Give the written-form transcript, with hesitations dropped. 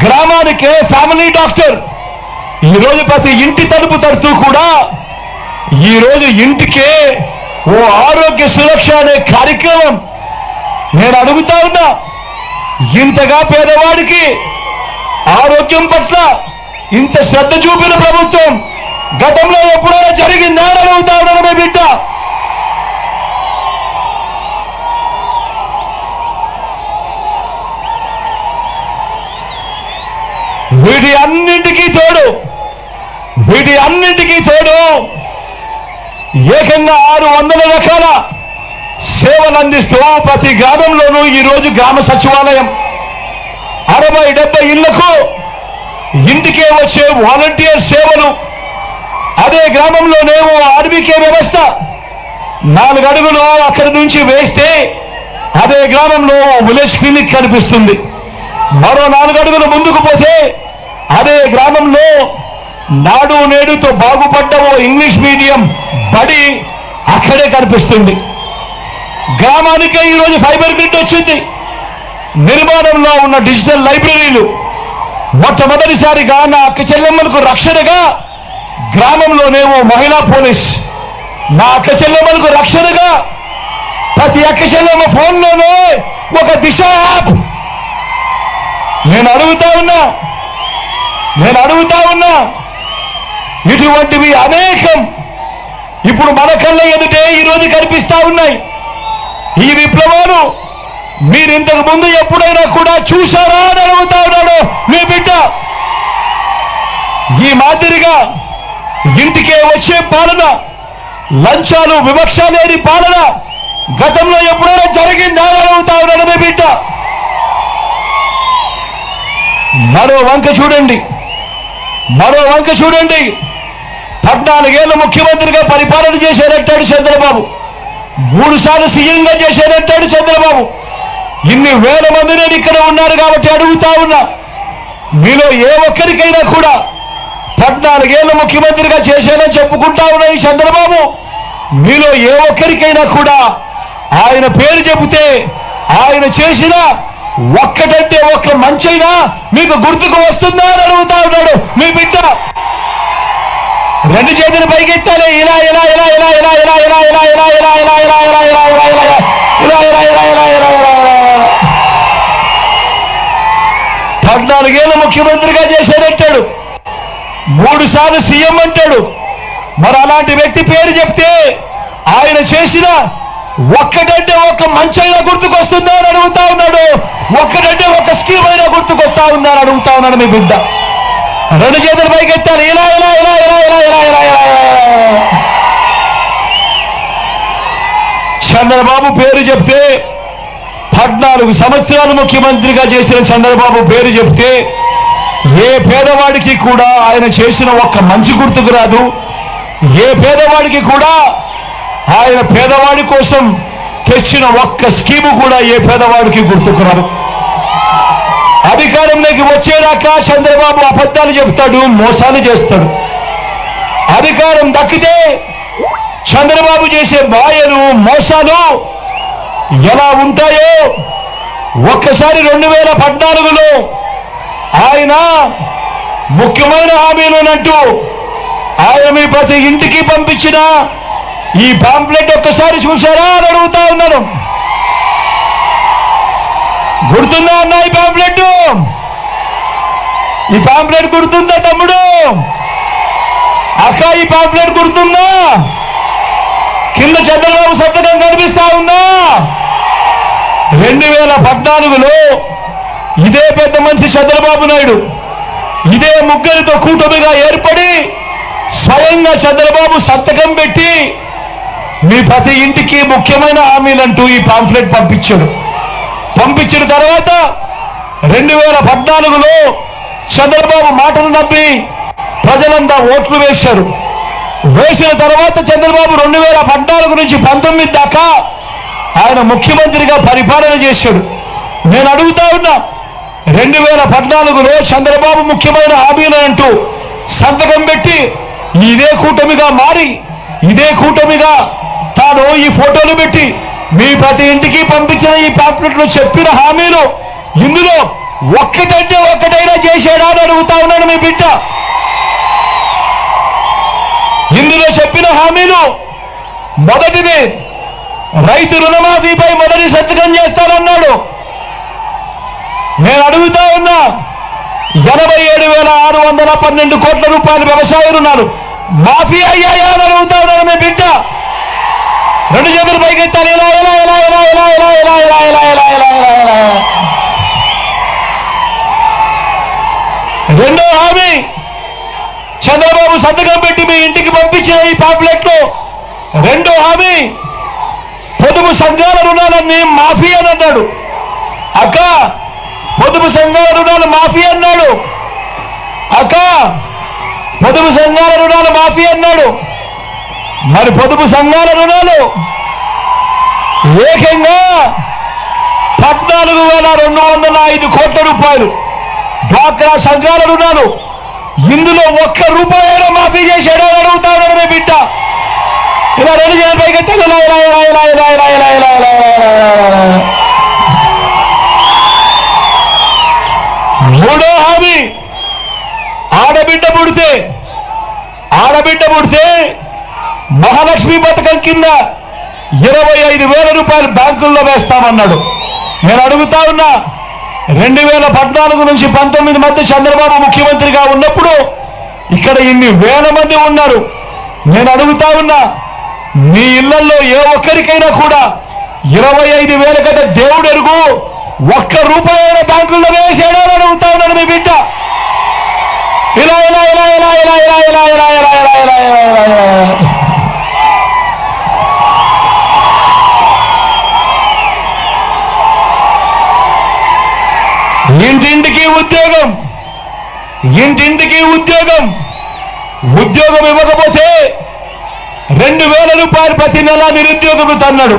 గ్రామానికే family doctor. ఈరోజు ప్రతి ఇంటి తలుపు తడుతూ కూడా ఈరోజు ఇంటికే ఓ ఆరోగ్య సురక్ష అనే కార్యక్రమం. నేను అడుగుతా ఉన్నా, ఇంతగా పేదవాడికి ఆరోగ్యం పట్ల ఇంత శ్రద్ధ చూపిన ప్రభుత్వం గతంలో ఎప్పుడైనా జరిగిందా అని అడుగుతా ఉన్నాను మీ బిడ్డ. వీటి అన్నింటికీ తోడు ఏకంగా 600 రకాల సేవలు అందిస్తూ ప్రతి గ్రామంలోనూ ఈరోజు గ్రామ సచివాలయం 60-70 ఇళ్లకు ఇంటికే వచ్చే వాలంటీర్ సేవలు, అదే గ్రామంలోనేమో ఆర్బీకే వ్యవస్థ 4 అడుగులు అక్కడి నుంచి వేస్తే అదే గ్రామంలో విలేజ్ క్లినిక్ కనిపిస్తుంది. మరో 4 అడుగులు ముందుకు పోతే అదే గ్రామంలో నాడు నేడుతో బాగుపడ్డ ఓ ఇంగ్లీష్ మీడియం బడి అక్కడే కనిపిస్తుంది. గ్రామానికే ఈరోజు ఫైబర్ గ్రిడ్ వచ్చింది. నిర్మాణంలో ఉన్న డిజిటల్ లైబ్రరీలు మొట్టమొదటిసారిగా నా అక్క చెల్లెమ్మలకు రక్షణగా గ్రామంలోనేమో మహిళా పోలీస్, నా అక్క చెల్లెమ్మలకు రక్షణగా ప్రతి అక్క చెల్లెమ్మ ఫోన్లోనే ఒక దిశ యాప్. నేను అడుగుతా ఉన్నా ఇటువంటివి అనేకం ఇప్పుడు మన కళ్ళ ఎదుటే ఈరోజు కనిపిస్తా ఉన్నాయి. ఈ విప్లవాలు మీరు ఇంతకు ముందు ఎప్పుడైనా కూడా చూశారా అని అడుగుతా ఉన్నాడు మీ బిడ్డ. ఈ మాదిరిగా ఇంటికే వచ్చే పాలన, లంచాలు వివక్ష లేని పాలన గతంలో ఎప్పుడైనా జరిగిందా అని అడుగుతా ఉన్నాడు మీ బిడ్డ. మరో వంక చూడండి. 14 ఏళ్ళు ముఖ్యమంత్రిగా పరిపాలన చేశారంటాడు చంద్రబాబు, 3 సార్లు సీఎంగా చేశారంటాడు చంద్రబాబు. ఇన్ని వేల మంది నేను ఇక్కడ ఉన్నారు కాబట్టి అడుగుతా ఉన్నా, మీలో ఏ ఒక్కరికైనా కూడా 14 ఏళ్ళు ముఖ్యమంత్రిగా చేశానని చెప్పుకుంటా ఉన్న ఈ చంద్రబాబు, మీలో ఏ ఒక్కరికైనా కూడా ఆయన పేరు చెబితే ఆయన చేసిన ఒక్కటంటే ఒక్క మంచైనా మీకు గుర్తుకు వస్తుందా అని అడుగుతా ఉన్నాడు మీ బిడ్డ. 2 చేతులు పైకెత్తాలి. ఇలా 14 ఏళ్ళు ముఖ్యమంత్రిగా చేశారంటాడు, 3 సార్లు సీఎం అంటాడు. మరి అలాంటి వ్యక్తి పేరు చెప్తే ఆయన చేసిన ఒక్కటంటే ఒక్క మంచైనా గుర్తుకొస్తుందా అని అడుగుతా ఉన్నాడు. ఒక్కటంటే ఒక్క స్కీమ్ అయినా గుర్తుకొస్తా ఉందా అని అడుగుతా ఉన్నాడు మీ బిడ్డ. 2 చేతులు పైకెత్తాలి. ఇలా చంద్రబాబు పేరు చెప్తే 14 సంవత్సరాలు ముఖ్యమంత్రిగా చేసిన చంద్రబాబు పేరు చెప్తే ఏ పేదవాడికి కూడా ఆయన చేసిన ఒక్క మంచి గుర్తుకు రాదు. ఏ పేదవాడికి కూడా ఆయన పేదవాడి కోసం తెచ్చిన ఒక్క స్కీము కూడా ఏ పేదవాడికి గుర్తుకు రాదు. అధికారంలోకి వచ్చేదాకా చంద్రబాబు అబద్ధాలు చెప్తాడు, మోసాలు చేస్తాడు. అధికారం దక్కితే చంద్రబాబు చేసే మాయలు, మోసాలు ఎలా ఉంటాయో ఒక్కసారి 2014లో ఆయన ముఖ్యమైన హామీలునంటూ ఆయన మీ ప్రతి ఇంటికి పంపించిన ఈ పాంప్లెట్ ఒక్కసారి చూసారా అని అడుగుతా ఉన్నాను. గుర్తుందా అన్న ఈ పాంప్లెట్ గుర్తుందా తమ్ముడు? అక్క ఈ పాంప్లెట్ గుర్తుందా? కింద చంద్రబాబు సంతకం కనిపిస్తా ఉందా? 2014లో ఇదే పెద్ద మనిషి చంద్రబాబు నాయుడు ఇదే ముగ్గురితో కూటమిగా ఏర్పడి స్వయంగా చంద్రబాబు సంతకం పెట్టి మీ ప్రతి ఇంటికి ముఖ్యమైన హామీలంటూ ఈ పాంప్లెట్ పంపించిన తర్వాత 2014లో చంద్రబాబు మాటలు నమ్మి ప్రజలంతా ఓట్లు వేశారు. వేసిన తర్వాత చంద్రబాబు 2014 నుంచి 19 దాకా ఆయన ముఖ్యమంత్రిగా పరిపాలన చేశాడు. నేను అడుగుతా ఉన్నా, 2014లో చంద్రబాబు ముఖ్యమైన హామీలంటూ సంతకం పెట్టి ఇదే కూటమిగా మారి ఇదే కూటమిగా తాను ఈ ఫోటోలు పెట్టి మీ ప్రతి ఇంటికి పంపించిన ఈ పాంప్లెట్లో చెప్పిన హామీలు ఇందులో ఒక్కటంటే ఒక్కటైనా చేశాడా అని అడుగుతా ఉన్నాను మీ బిడ్డ. ఇందులో చెప్పిన హామీలు మొదటిది రైతు రుణమాఫీపై మొదటి సంతకం చేస్తానన్నాడు. నేను అడుగుతా ఉన్నా 87,612 కోట్ల రూపాయల వ్యవసాయ రుణాలు మాఫీ అయ్యాయా అని అడుగుతా ఉన్నాను మీ బిడ్డ. రెండు చేతులు పైకెత్తాలి. ఇలా ఇలా ఇలా ఇలా ఇలా ఇలా ఇలా ఇలా ఇలా ఇలా ఇలా ఇలా ఇలా. రెండో హామీ చంద్రబాబు సంతకం పెట్టి మీ ఇంటికి పంపించిన ఈ పాంప్లెట్ లో రెండో హామీ పొదుపు సంఘాల రుణాలన్నీ మాఫీ అని అన్నాడు. అక్క పొదుపు సంఘాల రుణాలు మాఫీ అన్నాడు. అక్క పొదుపు సంఘాల రుణాలు మాఫీ అన్నాడు. మరి పొదుపు సంఘాల రుణాలు ఏకంగా 14,205 కోట్ల రూపాయలు డ్వాక్రా సంఘాల రుణాలు. ఇందులో ఒక్క రూపాయైనా మాఫీ చేశాడో అడుగుతా ఉన్నాడు బిడ్డ. ఇలా రెండు జనం పైకి ఇలా ఇలా ఇలా ఇలా ఇలా ఇలా ఇలా ఇలా ఇలా ఇలా. మూడో హామీ ఆడబిడ్డ పుడితే మహాలక్ష్మి పథకం కింద 25,000 రూపాయలు బ్యాంకుల్లో వేస్తామన్నాడు. నేను అడుగుతా ఉన్నా 2014 నుంచి 19 మధ్య చంద్రబాబు ముఖ్యమంత్రిగా ఉన్నప్పుడు ఇక్కడ ఇన్ని వేల మంది ఉన్నారు. నేను అడుగుతా ఉన్నా మీ ఇళ్లలో ఏ ఒక్కరికైనా కూడా 25,000 కదా దేవుడు ఎరుగు ఒక్క రూపాయి బ్యాంకుల్లో వేసాడో అని అడుగుతా ఉన్నాడు మీ బిడ్డ. ఇలా ఇలా ఇలా ఇలా ఇలా ఇలా ఇలా ఇలా ఇలా ఇలా ఇలా ఇలా. ఇంటింటికి ఉద్యోగం ఇవ్వకపోతే 2,000 రూపాయలు ప్రతి నెల నిరుద్యోగం అన్నాడు.